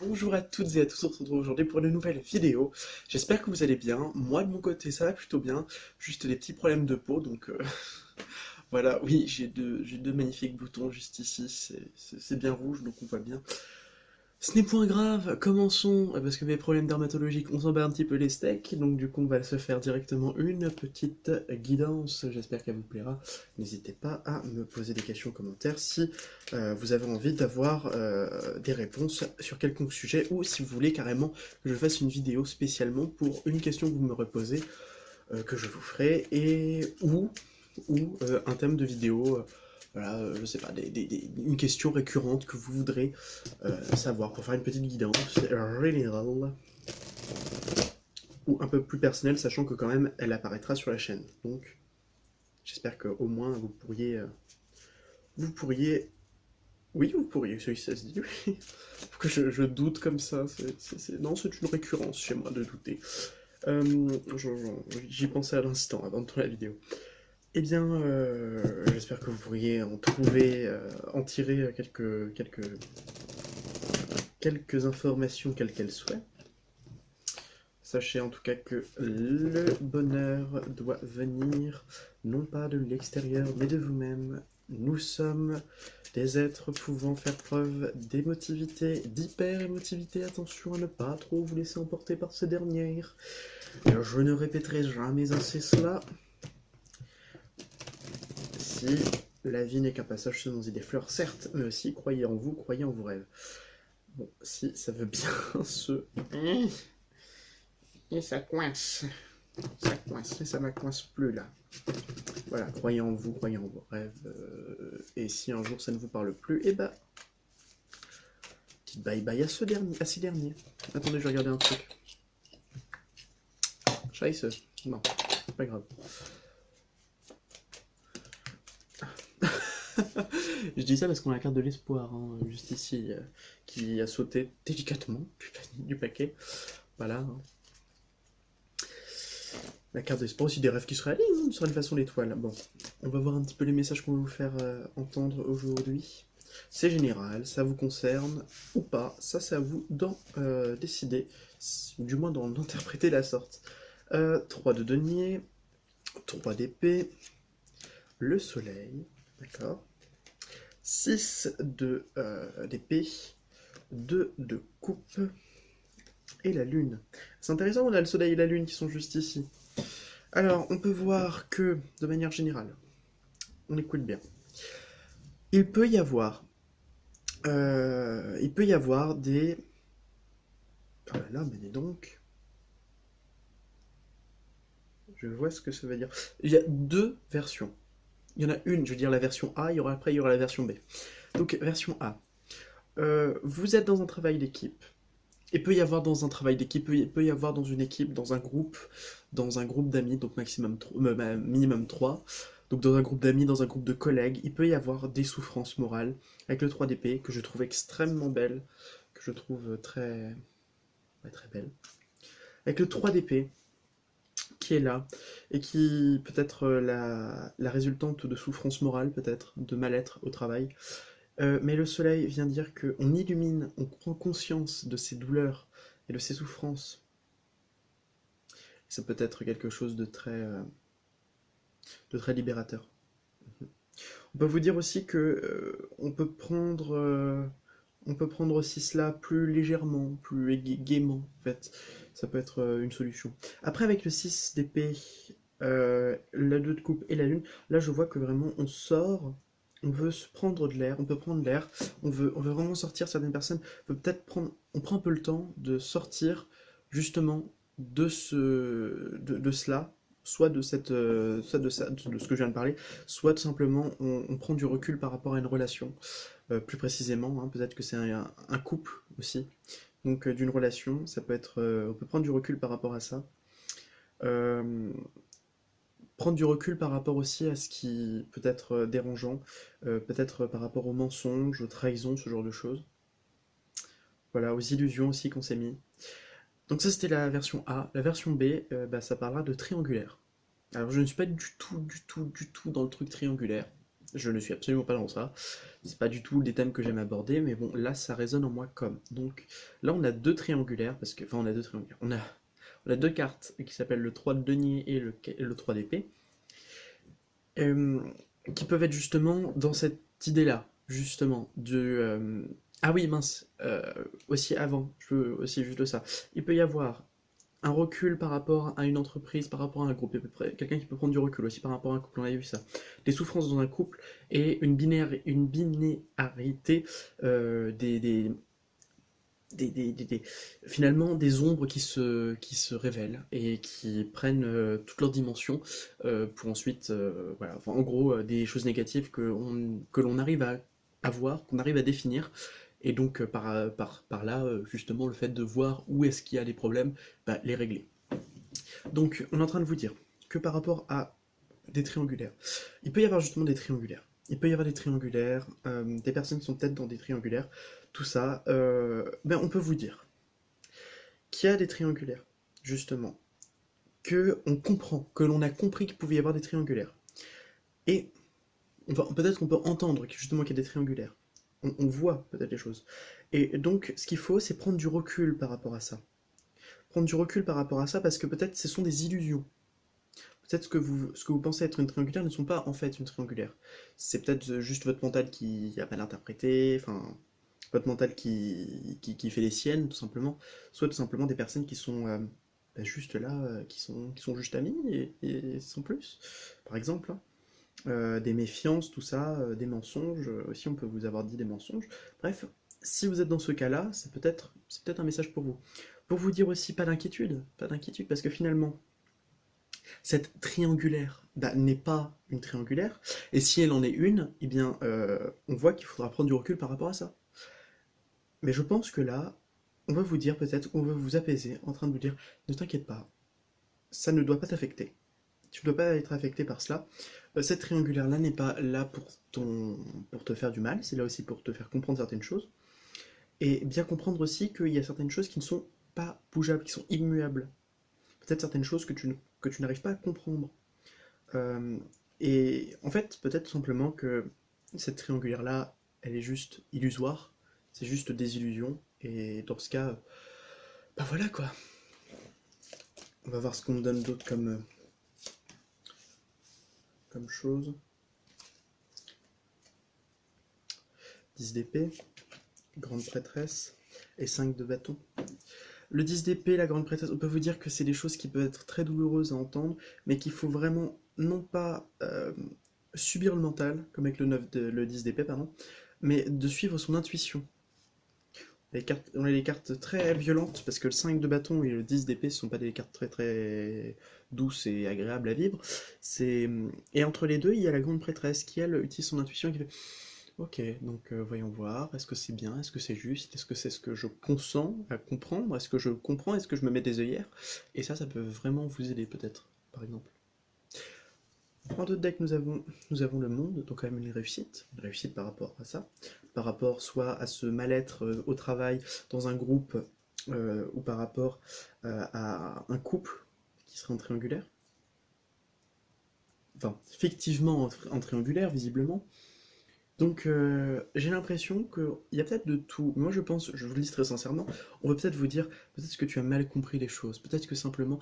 Bonjour à toutes et à tous, on se retrouve aujourd'hui pour une nouvelle vidéo. J'espère que vous allez bien. Moi de mon côté ça va plutôt bien, juste des petits problèmes de peau donc voilà, oui j'ai deux magnifiques boutons juste ici, c'est bien rouge donc on voit bien. Ce n'est point grave, commençons, parce que mes problèmes dermatologiques, on s'en bat un petit peu les steaks, donc du coup on va se faire directement une petite guidance, j'espère qu'elle vous plaira. N'hésitez pas à me poser des questions en commentaire si vous avez envie d'avoir des réponses sur quelconque sujet, ou si vous voulez carrément que je fasse une vidéo spécialement pour une question que vous me reposez, que je vous ferai, ou un thème de vidéo, voilà, je sais pas, une question récurrente que vous voudrez savoir pour faire une petite guidance générale ou un peu plus personnelle, sachant que quand même elle apparaîtra sur la chaîne. Donc j'espère qu'au moins vous pourriez, oui vous pourriez, ça se dit, oui. Pourquoi je doute comme ça, non c'est une récurrence chez moi de douter. J'y pensais à l'instant avant de tourner la vidéo. Eh bien, j'espère que vous pourriez en trouver, en tirer quelques informations, quelles qu'elles soient. Sachez en tout cas que le bonheur doit venir non pas de l'extérieur, mais de vous-même. Nous sommes des êtres pouvant faire preuve d'émotivité, d'hyper-émotivité. Attention à ne pas trop vous laisser emporter par ces dernières. Je ne répéterai jamais assez cela. Si la vie n'est qu'un passage selon des fleurs, certes, mais aussi croyez en vous, croyez en vos rêves. Bon, si ça veut bien se... Et ça coince. Ça coince, et ça ne coince plus là. Voilà, croyez en vous, croyez en vos rêves. Et si un jour ça ne vous parle plus, eh bah, dites bye bye à ces derniers. Attendez, je vais regarder un truc. Scheiße. Non, c'est pas grave. Je dis ça parce qu'on a la carte de l'espoir, hein, juste ici, qui a sauté délicatement du paquet. Voilà. Hein. La carte de l'espoir, aussi des rêves qui se réalisent sur une façon l'étoile. Bon, on va voir un petit peu les messages qu'on va vous faire entendre aujourd'hui. C'est général, ça vous concerne ou pas, ça c'est à vous d'en décider, du moins d'en interpréter la sorte. 3 de denier, 3 d'épée, le soleil, d'accord, 6 d'épée, 2 de coupe, et la lune. C'est intéressant, on a le soleil et la lune qui sont juste ici. Alors, on peut voir que, de manière générale, on écoute bien, il peut y avoir des... Oh là là, mais dis donc... Je vois ce que ça veut dire. Il y a deux versions. Il y en a une, je veux dire la version A, après il y aura la version B. Donc, version A. Vous êtes dans un travail d'équipe. Il peut y avoir dans un travail d'équipe, il peut y avoir dans une équipe, dans un groupe d'amis, donc minimum 3. Donc dans un groupe d'amis, dans un groupe de collègues, il peut y avoir des souffrances morales avec le 3 d'épée que je trouve extrêmement belle, que je trouve très, ouais, très belle. Avec le 3 d'épée qui est là et qui peut être la résultante de souffrances morales, peut-être, de mal-être au travail. Mais le soleil vient dire qu'on illumine, on prend conscience de ces douleurs et de ces souffrances. Ça peut être quelque chose de très libérateur. On peut vous dire aussi que on peut prendre aussi cela plus légèrement, plus gaiement, en fait. Ça peut être une solution. Après, avec le 6 d'épée, la 2 de coupe et la lune, là je vois que vraiment on sort, on veut se prendre de l'air, on peut prendre l'air, on veut vraiment sortir. Certaines personnes peuvent peut-être prendre, on prend un peu le temps de sortir justement de cela, soit de cette, de ce que je viens de parler, soit tout simplement on prend du recul par rapport à une relation, plus précisément, hein, peut-être que c'est un couple aussi, donc d'une relation, ça peut être, on peut prendre du recul par rapport à ça. Euh, Prendre du recul par rapport aussi à ce qui peut être dérangeant, peut-être par rapport aux mensonges, aux trahisons, ce genre de choses. Voilà, aux illusions aussi qu'on s'est mis. Donc ça c'était la version A. La version B, bah, ça parlera de triangulaire. Alors je ne suis pas du tout dans le truc triangulaire. Je ne suis absolument pas dans ça. C'est pas du tout des thèmes que j'aime aborder, mais bon, là, ça résonne en moi comme. Donc, là, on a deux triangulaires, parce que, enfin, on a deux triangulaires. On a deux cartes qui s'appellent le 3 de denier et le 3 d'épée, euh, qui peuvent être justement dans cette idée-là, justement, ah oui, mince, aussi avant, je veux aussi juste ça. Il peut y avoir un recul par rapport à une entreprise, par rapport à un groupe, quelqu'un qui peut prendre du recul aussi par rapport à un couple, on a vu ça. Des souffrances dans un couple et une binarité des, finalement des ombres qui se révèlent et qui prennent toutes leurs dimensions pour ensuite, voilà, enfin, en gros, des choses négatives que l'on arrive à voir, qu'on arrive à définir. Et donc, par là, justement, le fait de voir où est-ce qu'il y a des problèmes, bah, les régler. Donc, on est en train de vous dire que par rapport à des triangulaires, il peut y avoir justement des triangulaires. Il peut y avoir des triangulaires, des personnes qui sont peut-être dans des triangulaires, tout ça. Ben on peut vous dire qu'il y a des triangulaires, justement, que on comprend, que l'on a compris qu'il pouvait y avoir des triangulaires. Et peut-être qu'on peut entendre justement qu'il y a des triangulaires. On voit peut-être les choses. Et donc, ce qu'il faut, c'est prendre du recul par rapport à ça. Prendre du recul par rapport à ça parce que peut-être ce sont des illusions. Peut-être ce que vous pensez être une triangulaire ne sont pas en fait une triangulaire. C'est peut-être juste votre mental qui a mal interprété, enfin, votre mental qui fait les siennes, tout simplement. Soit tout simplement des personnes qui sont bah, juste là, qui sont juste amis et sans plus. Par exemple, hein. Des méfiances, tout ça, des mensonges, aussi on peut vous avoir dit des mensonges. Bref, si vous êtes dans ce cas-là, c'est peut-être un message pour vous. Pour vous dire aussi, pas d'inquiétude, parce que finalement, cette triangulaire bah, n'est pas une triangulaire, et si elle en est une, eh bien, on voit qu'il faudra prendre du recul par rapport à ça. Mais je pense que là, on va vous dire peut-être, on va vous apaiser, en train de vous dire, ne t'inquiète pas, ça ne doit pas t'affecter. Tu ne dois pas être affecté par cela. Cette triangulaire-là n'est pas là pour te faire du mal, c'est là aussi pour te faire comprendre certaines choses. Et bien comprendre aussi qu'il y a certaines choses qui ne sont pas bougeables, qui sont immuables. Peut-être certaines choses que tu n'arrives pas à comprendre. Euh, et en fait, peut-être simplement que cette triangulaire-là, elle est juste illusoire, c'est juste des illusions, et dans ce cas, bah voilà quoi. On va voir ce qu'on me donne d'autre comme chose. 10 d'épée, grande prêtresse, et 5 de bâton. Le 10 d'épée, la grande prêtresse, on peut vous dire que c'est des choses qui peuvent être très douloureuses à entendre, mais qu'il faut vraiment non pas subir le mental, comme avec le 10 d'épée, pardon, mais de suivre son intuition. On a des cartes très violentes, parce que le 5 de bâton et le 10 d'épée ne sont pas des cartes très très douces et agréables à vivre. Et entre les deux, il y a la grande prêtresse qui, elle, utilise son intuition et qui fait ok, donc voyons voir, est-ce que c'est bien, est-ce que c'est juste, est-ce que c'est ce que je consens à comprendre, est-ce que je comprends, est-ce que je me mets des œillères? Et ça peut vraiment vous aider peut-être, par exemple. En d'autres decks, nous avons le monde, donc quand même une réussite par rapport à ça, par rapport soit à ce mal-être au travail, dans un groupe, ou par rapport à un couple qui serait en triangulaire, enfin, fictivement en triangulaire, visiblement. Donc j'ai l'impression qu'il y a peut-être de tout. Moi je pense, je vous le dis très sincèrement, on va peut-être vous dire, peut-être que tu as mal compris les choses, peut-être que simplement,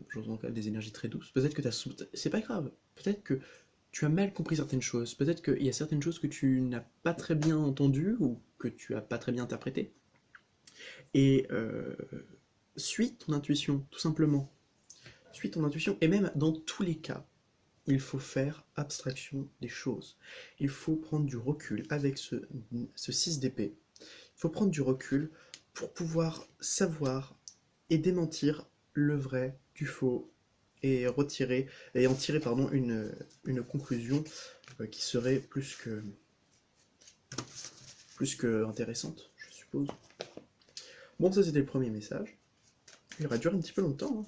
j'entends quand même des énergies très douces, peut-être que tu as... C'est pas grave, peut-être que tu as mal compris certaines choses, peut-être qu'il y a certaines choses que tu n'as pas très bien entendues ou que tu as pas très bien interprétées. Et suis ton intuition, tout simplement. Suis ton intuition, et même dans tous les cas, il faut faire abstraction des choses. Il faut prendre du recul avec ce 6 d'épée. Il faut prendre du recul pour pouvoir savoir et démentir le vrai du faux et en tirer pardon, une conclusion qui serait plus que intéressante, je suppose. Bon, ça c'était le premier message. Il aurait duré un petit peu longtemps, hein.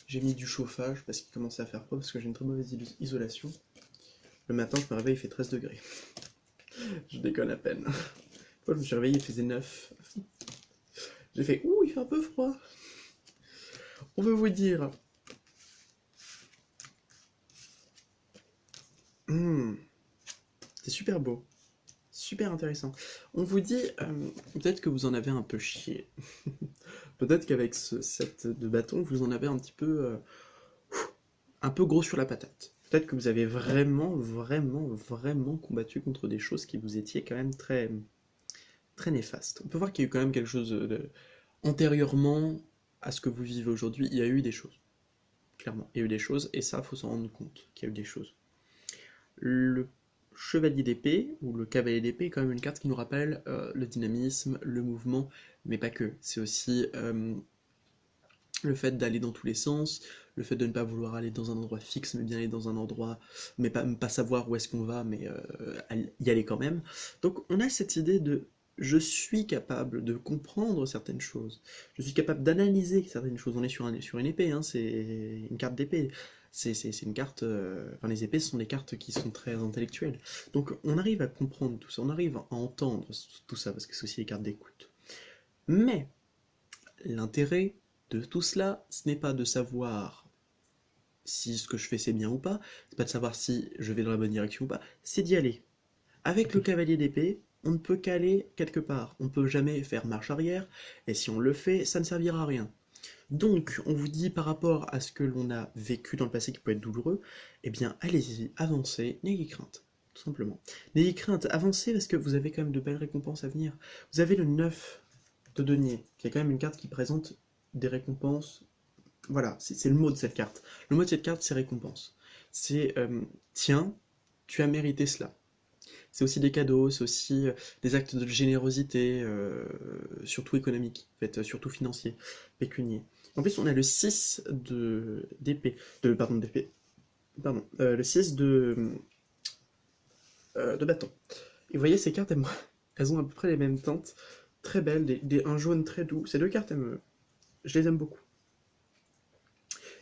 J'ai mis du chauffage parce qu'il commençait à faire froid, parce que j'ai une très mauvaise isolation. Le matin, je me réveille, il fait 13 degrés. Je déconne à peine. Une fois, je me suis réveillé, il faisait 9. J'ai fait ouh, il fait un peu froid. On veut vous dire... c'est super beau. Super intéressant. On vous dit, peut-être que vous en avez un peu chié. Peut-être qu'avec ce set de bâtons, vous en avez un peu gros sur la patate. Peut-être que vous avez vraiment combattu contre des choses qui vous étiez quand même très néfastes. On peut voir qu'il y a eu quand même quelque chose antérieurement à ce que vous vivez aujourd'hui, il y a eu des choses. Clairement, il y a eu des choses, et ça, faut s'en rendre compte qu'il y a eu des choses. Le chevalier d'épée, ou le cavalier d'épée, est quand même une carte qui nous rappelle le dynamisme, le mouvement, mais pas que. C'est aussi le fait d'aller dans tous les sens, le fait de ne pas vouloir aller dans un endroit fixe, mais bien aller dans un endroit, mais pas savoir où est-ce qu'on va, mais y aller quand même. Donc on a cette idée de je suis capable de comprendre certaines choses, je suis capable d'analyser certaines choses. On est sur une épée, hein, c'est une carte d'épée. C'est une carte. Enfin, les épées, ce sont des cartes qui sont très intellectuelles. Donc, on arrive à comprendre tout ça, on arrive à entendre tout ça, parce que c'est aussi les cartes d'écoute. Mais, l'intérêt de tout cela, ce n'est pas de savoir si ce que je fais c'est bien ou pas, c'est pas de savoir si je vais dans la bonne direction ou pas, c'est d'y aller. Avec le cavalier d'épée, on ne peut qu'aller quelque part, on ne peut jamais faire marche arrière, et si on le fait, ça ne servira à rien. Donc, on vous dit par rapport à ce que l'on a vécu dans le passé qui peut être douloureux, eh bien, allez-y, avancez, n'ayez crainte, tout simplement. N'ayez crainte, avancez parce que vous avez quand même de belles récompenses à venir. Vous avez le 9 de denier, qui est quand même une carte qui présente des récompenses. Voilà, c'est le mot de cette carte. Le mot de cette carte, c'est récompense. C'est tiens, tu as mérité cela. C'est aussi des cadeaux, c'est aussi des actes de générosité, surtout économique, en fait, surtout financier, pécunier. En plus, on a le 6 d'épée, pardon, d'épée, pardon, le 6 de bâton. Et vous voyez, ces cartes, elles ont à peu près les mêmes teintes, très belles, un jaune très doux. Ces deux cartes, je les aime beaucoup.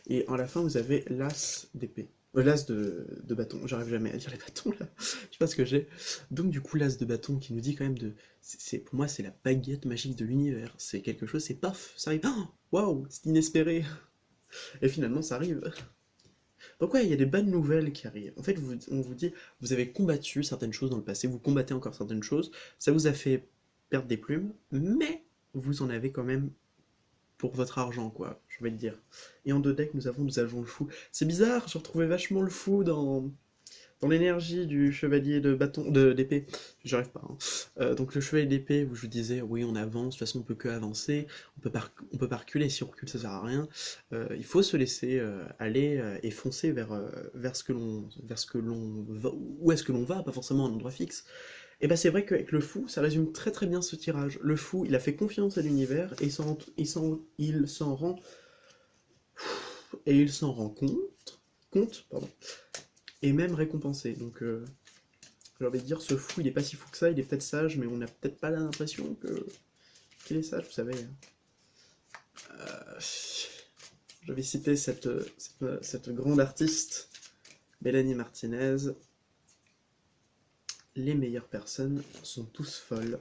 Et en la fin, vous avez l'as d'épée. L'as de bâton. J'arrive jamais à dire les bâtons là. Je sais pas ce que j'ai. Donc du coup, l'as de bâton qui nous dit quand même de. Pour moi, c'est la baguette magique de l'univers. C'est quelque chose, c'est paf, ça arrive. Waouh, c'est inespéré. Et finalement, ça arrive. Donc ouais, il y a des bonnes nouvelles qui arrivent. En fait, on vous dit, vous avez combattu certaines choses dans le passé, vous combattez encore certaines choses, ça vous a fait perdre des plumes, mais vous en avez quand même pour votre argent, quoi, je vais te dire. Et en deux decks, nous avons le fou. C'est bizarre, je retrouvais vachement le fou dans l'énergie du chevalier de bâton, d'épée. J'arrive pas, hein. Donc le chevalier d'épée, où je vous disais, oui, on avance, de toute façon, on peut que avancer, on peut pas reculer, si on recule, ça sert à rien. Il faut se laisser aller et foncer vers ce que l'on va, où est-ce que l'on va, pas forcément un endroit fixe. Et bah c'est vrai qu'avec le fou, ça résume très bien ce tirage. Le fou, il a fait confiance à l'univers et il s'en rend compte, pardon, et même récompensé. Donc j'ai envie de dire, ce fou, il est pas si fou que ça, il est peut-être sage, mais on n'a peut-être pas l'impression qu'il est sage, vous savez. Je vais citer cette grande artiste, Mélanie Martinez. Les meilleures personnes sont tous folles.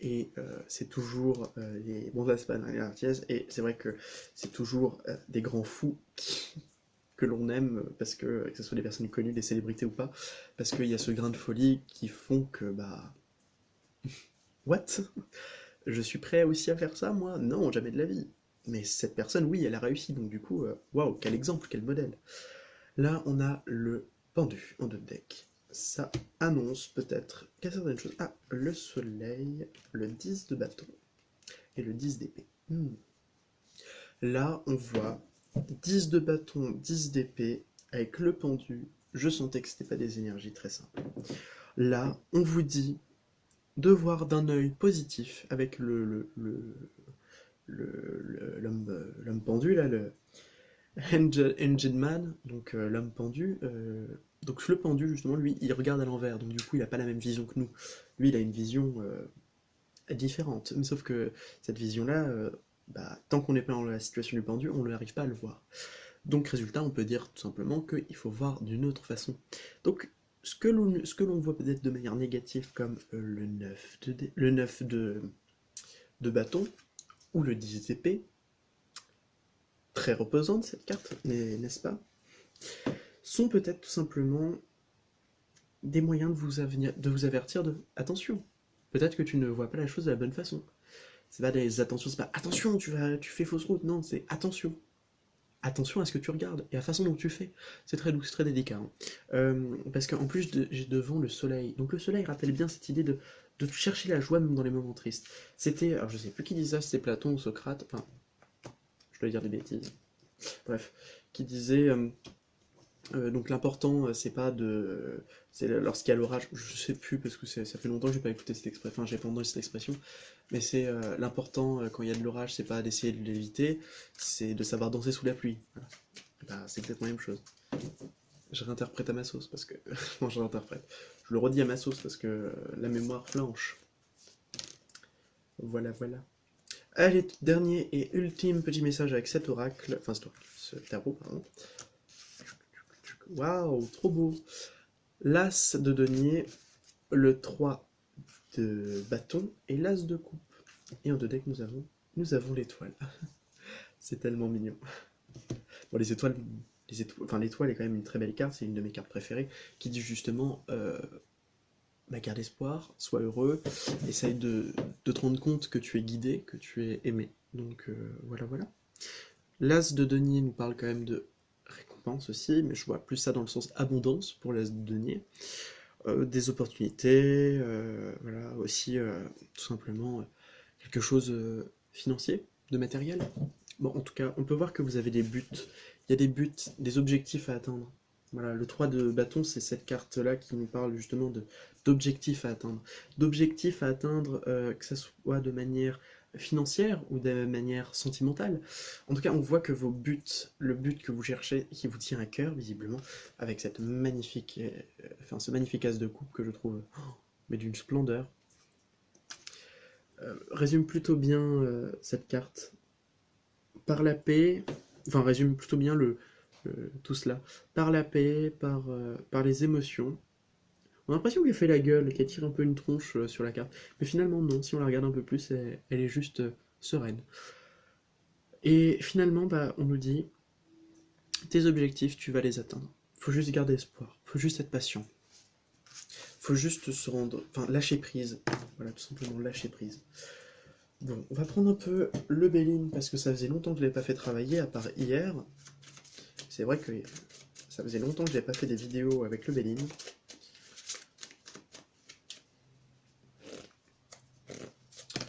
Et c'est toujours les bons aspects de et c'est vrai que c'est toujours des grands fous que l'on aime, parce que ce soit des personnes connues, des célébrités ou pas, parce qu'il y a ce grain de folie qui font que, bah... What? Je suis prêt aussi à faire ça, moi? Non, jamais de la vie. Mais cette personne, oui, elle a réussi, donc du coup, waouh, quel exemple, quel modèle. Là, on a le pendu en deux decks. Ça annonce peut-être qu'il y a certaines choses. Ah, le soleil, le 10 de bâton et le 10 d'épée. Là, on voit 10 de bâton, 10 d'épée, avec le pendu. Je sentais que c'était pas des énergies très simples. Là, on vous dit de voir d'un œil positif avec l'homme pendu, là, le Engine Man, donc l'homme pendu. Donc le pendu, justement, lui, il regarde à l'envers, donc du coup, il n'a pas la même vision que nous. Lui, il a une vision différente. Mais sauf que cette vision-là, bah, tant qu'on n'est pas dans la situation du pendu, on n'arrive pas à le voir. Donc, résultat, on peut dire tout simplement qu'il faut voir d'une autre façon. Donc, ce que l'on voit peut-être de manière négative comme le 9 de bâton ou le 10 d'épée, très reposante cette carte, n'est-ce pas? Sont peut-être tout simplement des moyens de vous avertir de attention. Peut-être que tu ne vois pas la chose de la bonne façon. C'est pas des attentions, c'est pas attention, tu fais fausse route, non, c'est attention. Attention à ce que tu regardes et à la façon dont tu fais. C'est très doux, c'est très délicat, hein. Parce qu'en plus, j'ai devant le soleil. Donc le soleil rappelle bien cette idée de chercher la joie même dans les moments tristes. C'était, alors je sais plus qui disait ça, c'était Platon ou Socrate, enfin, je dois dire des bêtises. Bref, qui disait donc l'important c'est pas de c'est lorsqu'il y a l'orage, je sais plus parce que ça fait longtemps que j'ai pas écouté cette expression, enfin j'ai pas entendu cette expression, mais c'est l'important quand il y a de l'orage, c'est pas d'essayer de l'éviter, c'est de savoir danser sous la pluie. Voilà. Bah, c'est peut-être la même chose. Je réinterprète à ma sauce parce que non, je réinterprète. Je le redis à ma sauce parce que la mémoire flanche. Voilà, voilà. Allez, dernier et ultime petit message avec cet oracle, enfin ce tarot, pardon. Waouh, trop beau. L'as de denier, le 3 de bâton et l'as de coupe. Et en deux decks, nous avons l'étoile. C'est tellement mignon. Bon, enfin, l'étoile est quand même une très belle carte, c'est une de mes cartes préférées, qui dit justement garde espoir, sois heureux, essaye de te rendre compte que tu es guidé, que tu es aimé. Donc voilà, voilà. L'as de denier nous parle quand même de récompense aussi, mais je vois plus ça dans le sens abondance pour l'as de denier. Des opportunités, voilà, aussi tout simplement quelque chose financier, de matériel. Bon, en tout cas, on peut voir que vous avez des buts. Il y a des buts, des objectifs à atteindre. Voilà, le 3 de bâton, c'est cette carte-là qui nous parle justement d'objectifs à atteindre. D'objectifs à atteindre, que ce soit de manière financière ou de manière sentimentale. En tout cas, on voit que vos buts, le but que vous cherchez, qui vous tient à cœur, visiblement, avec cette magnifique, enfin, ce magnifique as de coupe que je trouve, mais d'une splendeur, résume plutôt bien cette carte. Par la paix, enfin résume plutôt bien tout cela. Par la paix, par les émotions. On a l'impression qu'elle fait la gueule, qu'elle tire un peu une tronche sur la carte. Mais finalement non, si on la regarde un peu plus, elle est juste sereine. Et finalement, bah, on nous dit, tes objectifs, tu vas les atteindre. Faut juste garder espoir, faut juste être patient. Faut juste se rendre, enfin lâcher prise. Voilà, tout simplement lâcher prise. Bon, on va prendre un peu le Béline parce que ça faisait longtemps que je ne l'ai pas fait travailler, à part hier. C'est vrai que ça faisait longtemps que je n'avais pas fait des vidéos avec le Béline.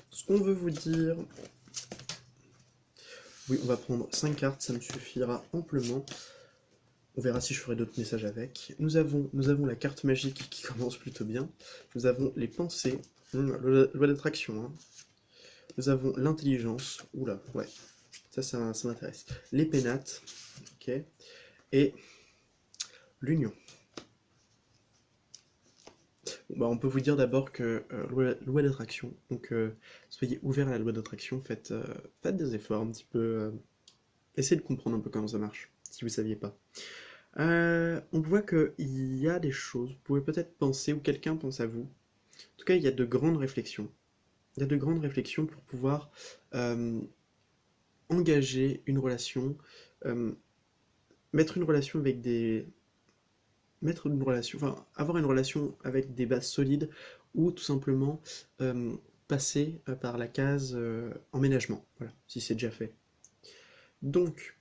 Ce qu'on veut vous dire... Oui, on va prendre 5 cartes, ça me suffira amplement. On verra si je ferai d'autres messages avec. Nous avons la carte magique qui commence plutôt bien. Nous avons les pensées, loi d'attraction, hein. Nous avons l'intelligence, oula, ouais, ça m'intéresse. Les pénates, ok, et l'union. Bon, bah, on peut vous dire d'abord que loi d'attraction, donc soyez ouverts à la loi d'attraction, faites des efforts un petit peu, essayez de comprendre un peu comment ça marche, si vous ne saviez pas. On voit qu'il y a des choses, vous pouvez peut-être penser, ou quelqu'un pense à vous. En tout cas, il y a de grandes réflexions. Il y a de grandes réflexions pour pouvoir engager une relation, euh, mettre une relation avec des... Mettre une relation, enfin, avoir une relation avec des bases solides, ou tout simplement passer par la case emménagement, voilà, si c'est déjà fait. Donc,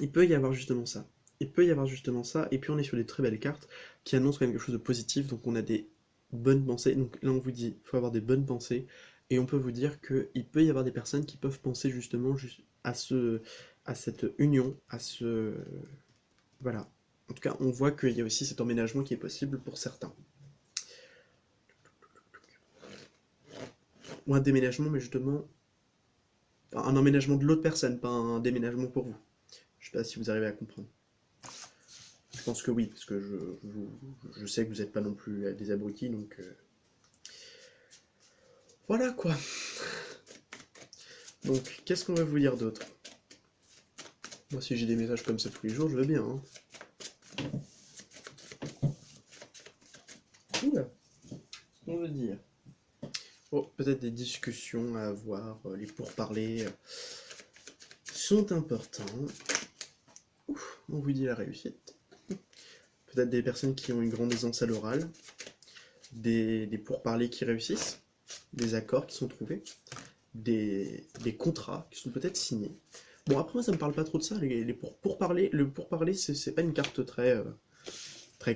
il peut y avoir justement ça. Il peut y avoir justement ça, et puis on est sur des très belles cartes qui annoncent quand même quelque chose de positif, donc on a des bonnes pensées. Donc là on vous dit, il faut avoir des bonnes pensées, et on peut vous dire qu'il peut y avoir des personnes qui peuvent penser justement à cette union, à ce... Voilà. En tout cas, on voit qu'il y a aussi cet emménagement qui est possible pour certains. Ou un déménagement, mais justement, enfin, un emménagement de l'autre personne, pas un déménagement pour vous. Je sais pas si vous arrivez à comprendre. Je pense que oui, parce que je sais que vous n'êtes pas non plus des abrutis, donc... Voilà quoi. Donc, qu'est-ce qu'on va vous dire d'autre? Moi, si j'ai des messages comme ça tous les jours, je veux bien, hein. Oula, qu'est-ce qu'on veut dire? Oh, peut-être des discussions à avoir, les pourparlers sont importants. Ouf, on vous dit la réussite. Peut-être des personnes qui ont une grande aisance à l'oral, des pourparlers qui réussissent, des accords qui sont trouvés, des contrats qui sont peut-être signés. Bon, après, moi, ça me parle pas trop de ça. Pourparler, le pourparler, c'est pas une carte très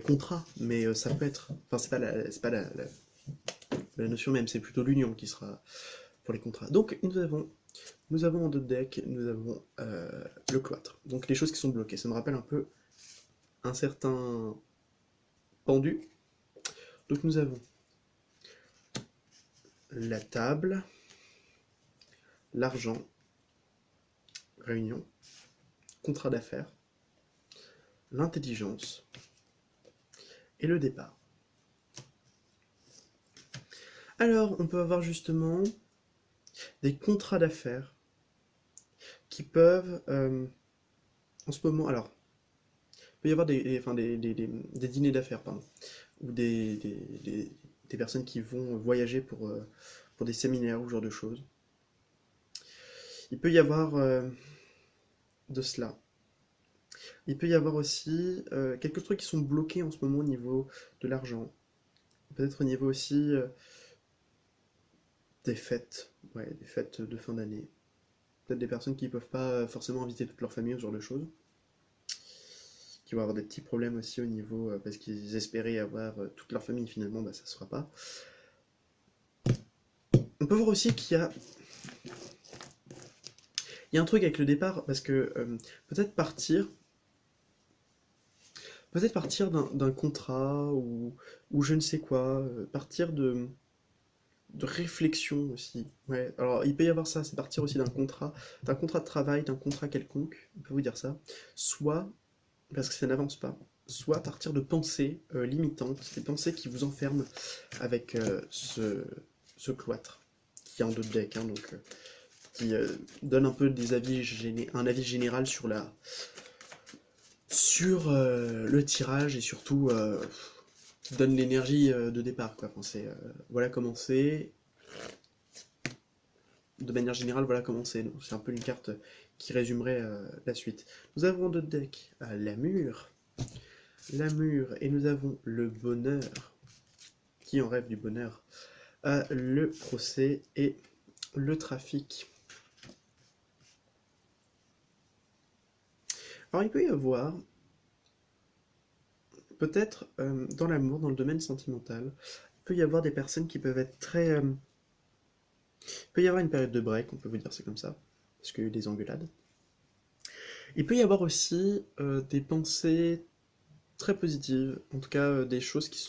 contrat, mais ça peut être. Enfin, c'est pas la notion même, c'est plutôt l'union qui sera pour les contrats. Donc, nous avons en deux deck, nous avons le cloître. Donc, les choses qui sont bloquées. Ça me rappelle un peu un certain pendu. Donc, nous avons la table, l'argent, réunion, contrat d'affaires, l'intelligence et le départ. Alors, on peut avoir justement des contrats d'affaires qui peuvent, en ce moment, alors, il peut y avoir des dîners d'affaires, pardon, ou des personnes qui vont voyager pour des séminaires ou ce genre de choses. Il peut y avoir de cela. Il peut y avoir aussi quelques trucs qui sont bloqués en ce moment au niveau de l'argent. Peut-être au niveau aussi des fêtes, ouais, des fêtes de fin d'année. Peut-être des personnes qui ne peuvent pas forcément inviter toute leur famille, ce genre de choses. Qui vont avoir des petits problèmes aussi au niveau, parce qu'ils espéraient avoir toute leur famille, finalement, bah, ça ne se fera pas. On peut voir aussi il y a un truc avec le départ, parce que peut-être partir d'un contrat ou je ne sais quoi, partir de réflexion aussi. Ouais, alors il peut y avoir ça, c'est partir aussi d'un contrat de travail, d'un contrat quelconque, on peut vous dire ça, soit, parce que ça n'avance pas, soit partir de pensées limitantes, des pensées qui vous enferment avec ce cloître, qui est en deux deck, hein, donc qui donne un peu un avis général sur le tirage et surtout qui donne l'énergie de départ, quoi. Enfin, c'est voilà comment c'est. De manière générale, voilà comment c'est. C'est un peu une carte qui résumerait la suite. Nous avons d'autres decks la mûre, et nous avons le bonheur. Qui en rêve du bonheur? Le procès et le trafic. Alors il peut y avoir peut-être dans l'amour, dans le domaine sentimental, il peut y avoir des personnes qui peuvent être très il peut y avoir une période de break, on peut vous dire c'est comme ça, parce qu'il y a eu des engueulades. Il peut y avoir aussi des pensées très positives, en tout cas des choses qui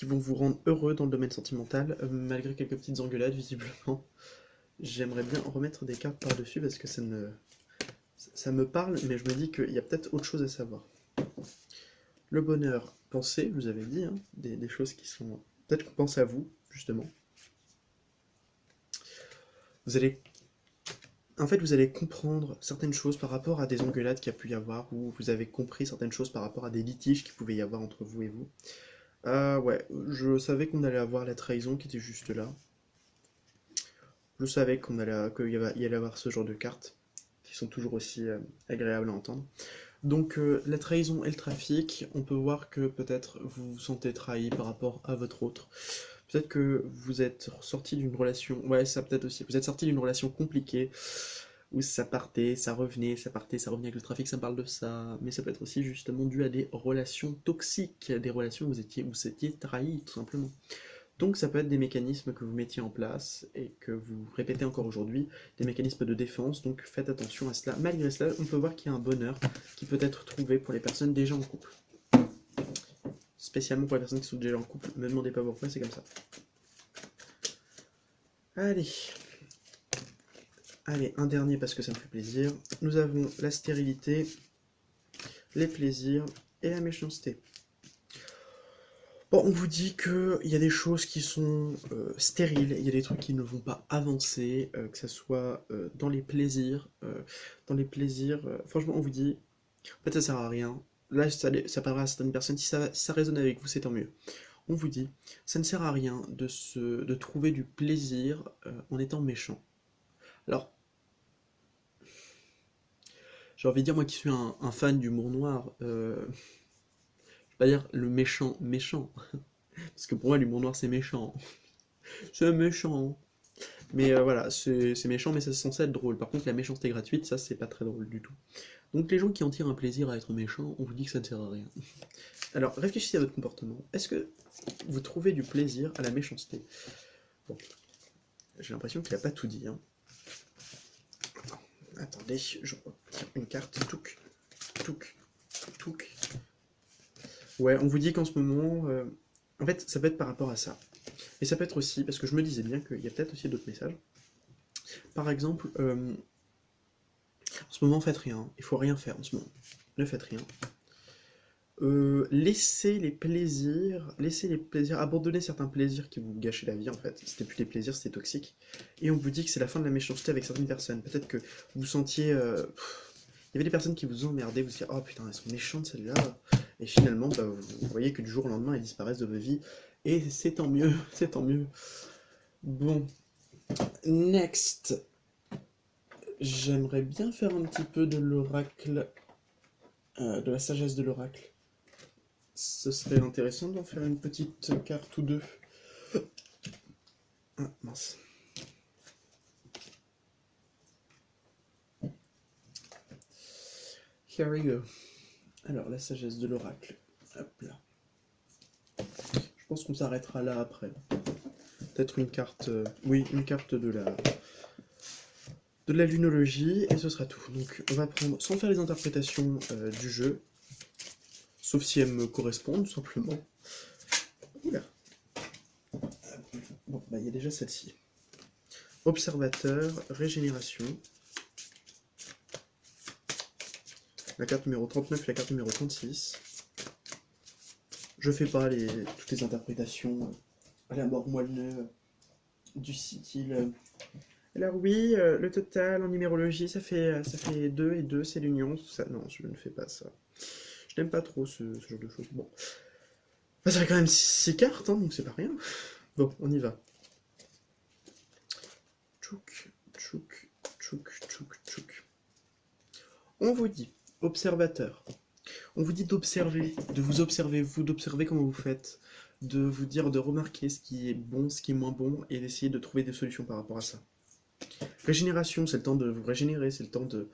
vont vous rendre heureux dans le domaine sentimental, malgré quelques petites engueulades visiblement. J'aimerais bien remettre des cartes par-dessus parce que ça me parle, mais je me dis qu'il y a peut-être autre chose à savoir. Le bonheur, pensez, je vous avais dit, hein, des choses qui sont... Peut-être qu'on pense à vous, justement. Vous allez comprendre certaines choses par rapport à des engueulades qu'il y a pu y avoir, ou vous avez compris certaines choses par rapport à des litiges qu'il pouvait y avoir entre vous et vous. Ouais, je savais qu'on allait avoir la trahison qui était juste là. Je savais qu'il y allait avoir ce genre de cartes, qui sont toujours aussi agréables à entendre. Donc la trahison et le trafic, on peut voir que peut-être vous vous sentez trahi par rapport à votre autre. Peut-être que vous êtes sorti d'une relation, ouais ça peut-être aussi, vous êtes sorti d'une relation compliquée, où ça partait, ça revenait, ça partait, ça revenait avec le trafic, ça parle de ça, mais ça peut être aussi justement dû à des relations toxiques, des relations où vous étiez trahi tout simplement. Donc ça peut être des mécanismes que vous mettiez en place et que vous répétez encore aujourd'hui, des mécanismes de défense, donc faites attention à cela. Malgré cela, on peut voir qu'il y a un bonheur qui peut être trouvé pour les personnes déjà en couple. Spécialement pour les personnes qui sont déjà en couple, ne me demandez pas pourquoi, c'est comme ça. Allez, un dernier parce que ça me fait plaisir. Nous avons la stérilité, les plaisirs et la méchanceté. Bon, on vous dit qu'il y a des choses qui sont stériles, il y a des trucs qui ne vont pas avancer, que ce soit dans les plaisirs. Franchement, on vous dit, en fait, ça sert à rien. Là, ça parlera à certaines personnes, si ça résonne avec vous, c'est tant mieux. On vous dit, ça ne sert à rien de trouver du plaisir en étant méchant. Alors, j'ai envie de dire, moi qui suis un fan d'humour noir, je vais pas dire le méchant méchant, parce que pour moi l'humour noir c'est méchant. C'est méchant. Mais voilà, c'est méchant, mais c'est censé être drôle. Par contre, la méchanceté gratuite, ça c'est pas très drôle du tout. Donc les gens qui en tirent un plaisir à être méchants, on vous dit que ça ne sert à rien. Alors réfléchissez à votre comportement. Est-ce que vous trouvez du plaisir à la méchanceté? Bon, j'ai l'impression qu'il a pas tout dit, hein. Attendez, je retire une carte. Touk, touk, touk. Ouais, on vous dit qu'en ce moment... En fait, ça peut être par rapport à ça. Et ça peut être aussi, parce que je me disais bien qu'il y a peut-être aussi d'autres messages. Par exemple, en ce moment, faites rien. Il faut rien faire en ce moment. Ne faites rien. Laissez les plaisirs, abandonnez certains plaisirs qui vous gâchaient la vie en fait. C'était plus des plaisirs, c'était toxique. Et on vous dit que c'est la fin de la méchanceté avec certaines personnes. Peut-être que vous sentiez... il y avait des personnes qui vous emmerdaient, vous disiez oh putain, elles sont méchantes celles-là. Et finalement, bah, vous voyez que du jour au lendemain, elles disparaissent de vos vies. Et c'est tant mieux, c'est tant mieux. Bon, next. J'aimerais bien faire un petit peu de l'oracle, de la sagesse de l'oracle. Ce serait intéressant d'en faire une petite carte ou deux. Ah, mince. Here we go. Alors, la sagesse de l'oracle. Hop là. Je pense qu'on s'arrêtera là après. Peut-être une carte... oui, une carte de la lunologie, et ce sera tout. Donc, on va prendre, sans faire les interprétations du jeu, sauf si elles me correspondent, tout simplement. Oula. Bon, bah, il y a déjà celle-ci. Observateur, régénération. La carte numéro 39 et la carte numéro 36. Je fais pas toutes les interprétations à la mort moelle du style. Alors oui, le total en numérologie, ça fait 2 et 2, c'est l'union. Ça, non, je ne fais pas ça. Je n'aime pas trop ce genre de choses. Bon. Bah, ça fait quand même 6 cartes, hein, donc c'est pas rien. Bon, on y va. Tchouk, tchouk, tchouk, tchouk, tchouk. On vous dit, observateur. On vous dit d'observer, de vous observer, d'observer comment vous faites, de vous dire, de remarquer ce qui est bon, ce qui est moins bon, et d'essayer de trouver des solutions par rapport à ça. Régénération, c'est le temps de vous régénérer, c'est le temps de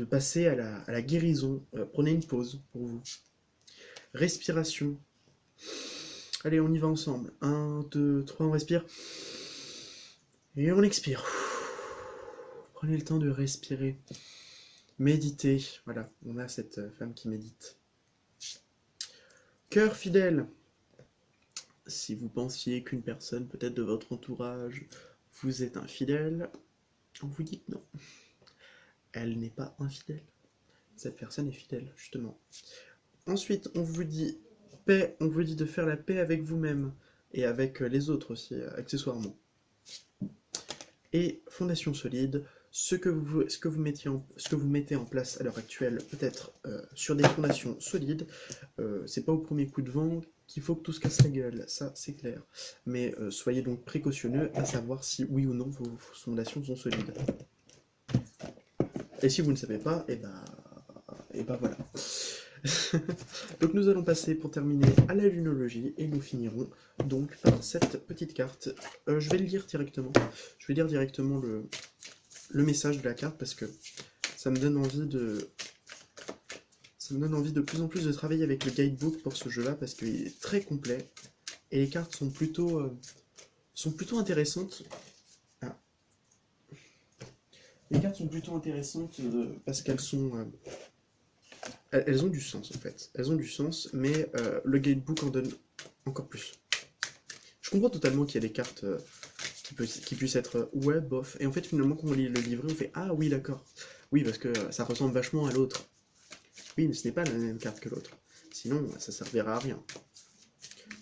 passer à la guérison. Prenez une pause pour vous. Respiration. Allez, on y va ensemble. 1, 2, 3, on respire. Et on expire. Prenez le temps de respirer. Méditer. Voilà, on a cette femme qui médite. Cœur fidèle. Si vous pensiez qu'une personne, peut-être de votre entourage, vous est infidèle, on vous dit que non. Elle n'est pas infidèle. Cette personne est fidèle, justement. Ensuite, on vous dit paix, on vous dit de faire la paix avec vous-même et avec les autres aussi, accessoirement. Et fondation solide, ce que vous mettez en place à l'heure actuelle, peut-être sur des fondations solides, c'est pas au premier coup de vent qu'il faut que tout se casse la gueule, ça c'est clair. Mais soyez donc précautionneux à savoir si oui ou non vos fondations sont solides. Et si vous ne savez pas, et bah voilà. Donc nous allons passer pour terminer à la lunologie et nous finirons donc par cette petite carte. Je vais le lire directement. Je vais lire directement le message de la carte parce que ça me donne envie de plus en plus de travailler avec le guidebook pour ce jeu-là parce qu'il est très complet et les cartes sont plutôt intéressantes. Ah. Les cartes sont plutôt intéressantes parce qu'elles sont elles ont du sens en fait. Elles ont du sens, mais le guidebook en donne encore plus. Je comprends totalement qu'il y a des cartes qui puissent être ouais, bof. Et en fait, finalement, quand on lit le livret, on fait ah oui, d'accord. Oui, parce que ça ressemble vachement à l'autre. Oui, mais ce n'est pas la même carte que l'autre. Sinon, ça servira à rien.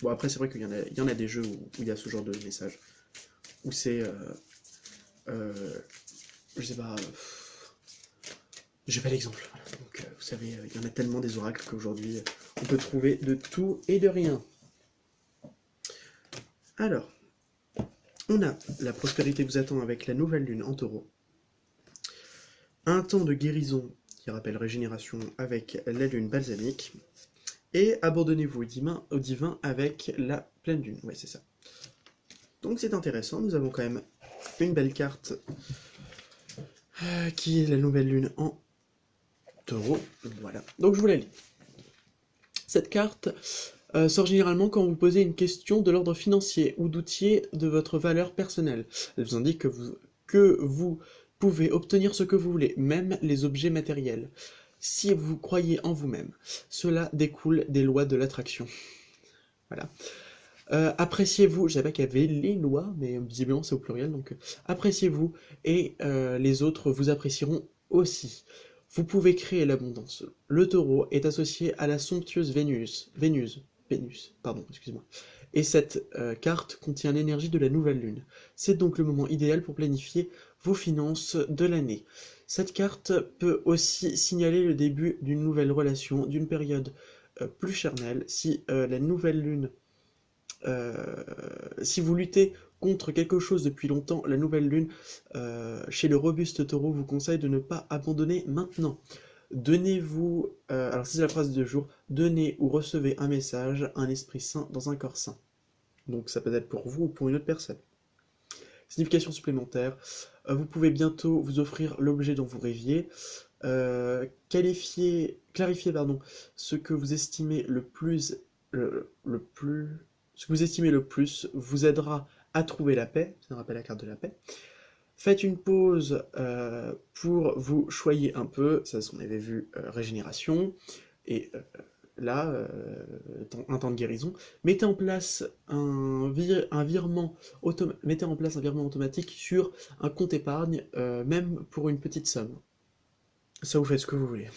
Bon, après, c'est vrai qu'il y en a des jeux où il y a ce genre de message. Où c'est. Je sais pas. J'ai pas l'exemple. Donc, vous savez, il y en a tellement des oracles qu'aujourd'hui, on peut trouver de tout et de rien. Alors, on a la prospérité vous attend avec la nouvelle lune en taureau. Un temps de guérison qui rappelle régénération avec la lune balsamique. Et abandonnez-vous au divin avec la pleine lune. Ouais, c'est ça. Donc c'est intéressant, nous avons quand même une belle carte qui est la nouvelle lune en taureau. Voilà, donc je vous la lis. Cette carte sort généralement quand vous posez une question de l'ordre financier ou doutiez de votre valeur personnelle. Elle vous indique que vous pouvez obtenir ce que vous voulez, même les objets matériels, si vous croyez en vous-même. Cela découle des lois de l'attraction. Voilà. Appréciez-vous, je savais pas qu'il y avait les lois, mais visiblement c'est au pluriel, donc appréciez-vous et les autres vous apprécieront aussi. Vous pouvez créer l'abondance. Le taureau est associé à la somptueuse Vénus, pardon, excusez-moi. Et cette carte contient l'énergie de la nouvelle lune. C'est donc le moment idéal pour planifier vos finances de l'année. Cette carte peut aussi signaler le début d'une nouvelle relation, d'une période plus charnelle, si la nouvelle lune si vous luttez contre quelque chose depuis longtemps, la nouvelle lune chez le robuste taureau vous conseille de ne pas abandonner maintenant. Donnez-vous, alors c'est la phrase du jour, donnez ou recevez un message, un esprit sain dans un corps sain. Donc ça peut être pour vous ou pour une autre personne. Signification supplémentaire, vous pouvez bientôt vous offrir l'objet dont vous rêviez. Clarifier ce que vous estimez ce que vous estimez le plus vous aidera à trouver la paix, ça me rappelle la carte de la paix. Faites une pause pour vous choyer un peu, ça on avait vu régénération, et là, un temps de guérison. Mettez en place un virement automatique sur un compte épargne, même pour une petite somme. Ça vous fait ce que vous voulez.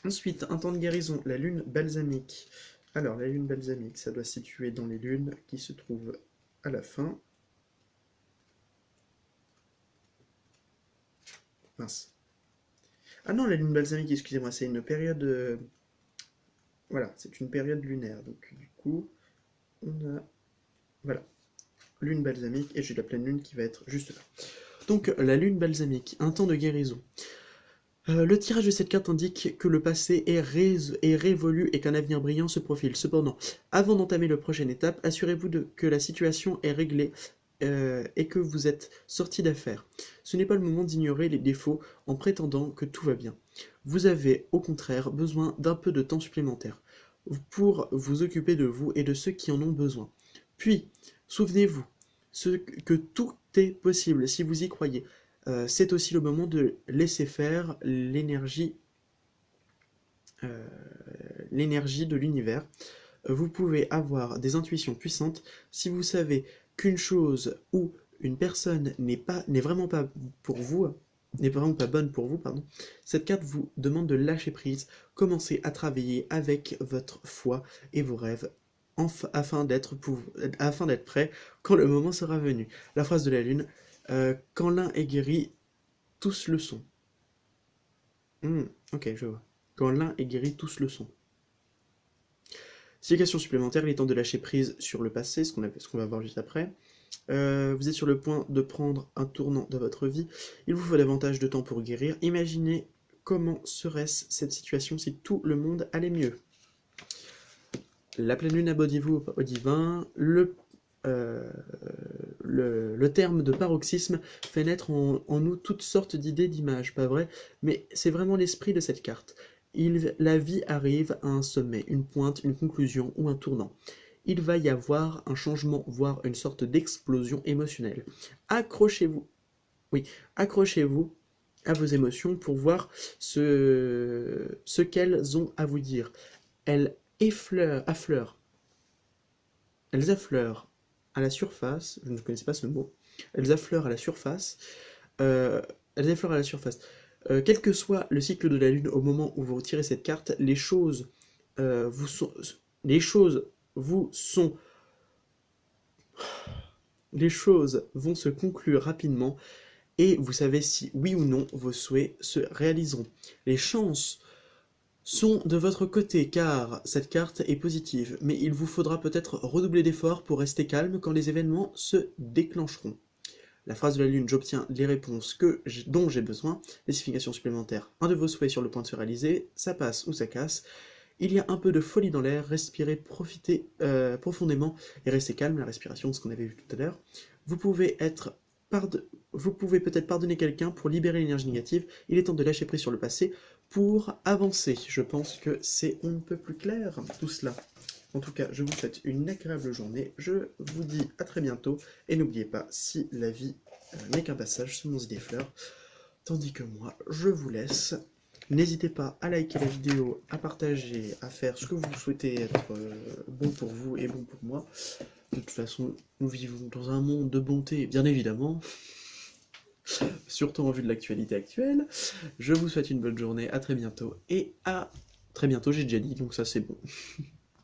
Ensuite, un temps de guérison, la lune balsamique. Alors, la lune balsamique, ça doit se situer dans les lunes qui se trouvent à la fin. Mince. Ah non, la lune balsamique, excusez-moi, c'est une période... Voilà, c'est une période lunaire. Donc, du coup, on a... Voilà. Lune balsamique, et j'ai la pleine lune qui va être juste là. Donc, la lune balsamique, un temps de guérison. Le tirage de cette carte indique que le passé est révolu et qu'un avenir brillant se profile. Cependant, avant d'entamer la prochaine étape, assurez-vous que la situation est réglée et que vous êtes sorti d'affaire. Ce n'est pas le moment d'ignorer les défauts en prétendant que tout va bien. Vous avez, au contraire, besoin d'un peu de temps supplémentaire pour vous occuper de vous et de ceux qui en ont besoin. Puis, souvenez-vous que tout est possible si vous y croyez. C'est aussi le moment de laisser faire l'énergie de l'univers. Vous pouvez avoir des intuitions puissantes si vous savez qu'une chose ou une personne n'est vraiment pas bonne pour vous, pardon. Cette carte vous demande de lâcher prise, commencer à travailler avec votre foi et vos rêves afin d'être prêt quand le moment sera venu. La phrase de la lune, quand l'un est guéri, tous le sont. Ok, je vois. Quand l'un est guéri, tous le sont. Signification supplémentaire, il est temps de lâcher prise sur le passé, ce qu'on va voir juste après. Vous êtes sur le point de prendre un tournant dans votre vie. Il vous faut davantage de temps pour guérir. Imaginez comment serait-ce cette situation si tout le monde allait mieux. La pleine lune, abonnez-vous au divin. Le terme de paroxysme fait naître en nous toutes sortes d'idées, d'images, pas vrai? Mais c'est vraiment l'esprit de cette carte. La vie arrive à un sommet, une pointe, une conclusion ou un tournant. Il va y avoir un changement, voire une sorte d'explosion émotionnelle. Accrochez-vous à vos émotions pour voir ce qu'elles ont à vous dire. Elles affleurent à la surface, je ne connaissais pas ce mot, elles affleurent à la surface, quel que soit le cycle de la lune au moment où vous retirez cette carte, les choses vont se conclure rapidement et vous savez si oui ou non vos souhaits se réaliseront. Les chances sont de votre côté car cette carte est positive, mais il vous faudra peut-être redoubler d'efforts pour rester calme quand les événements se déclencheront. La phrase de la lune, j'obtiens les réponses dont j'ai besoin. Les significations supplémentaires, un de vos souhaits sur le point de se réaliser, ça passe ou ça casse. Il y a un peu de folie dans l'air, respirez, profitez profondément et restez calme, la respiration, ce qu'on avait vu tout à l'heure. Vous pouvez vous pouvez peut-être pardonner quelqu'un pour libérer l'énergie négative. Il est temps de lâcher prise sur le passé pour avancer. Je pense que c'est on ne peut plus clair tout cela. En tout cas, je vous souhaite une agréable journée. Je vous dis à très bientôt. Et n'oubliez pas, si la vie n'est qu'un passage, semons-y des fleurs. Tandis que moi, je vous laisse. N'hésitez pas à liker la vidéo, à partager, à faire ce que vous souhaitez être bon pour vous et bon pour moi. De toute façon, nous vivons dans un monde de bonté, bien évidemment, surtout en vue de l'actualité actuelle. Je vous souhaite une bonne journée, à très bientôt, et à très bientôt, j'ai déjà dit, donc ça c'est bon.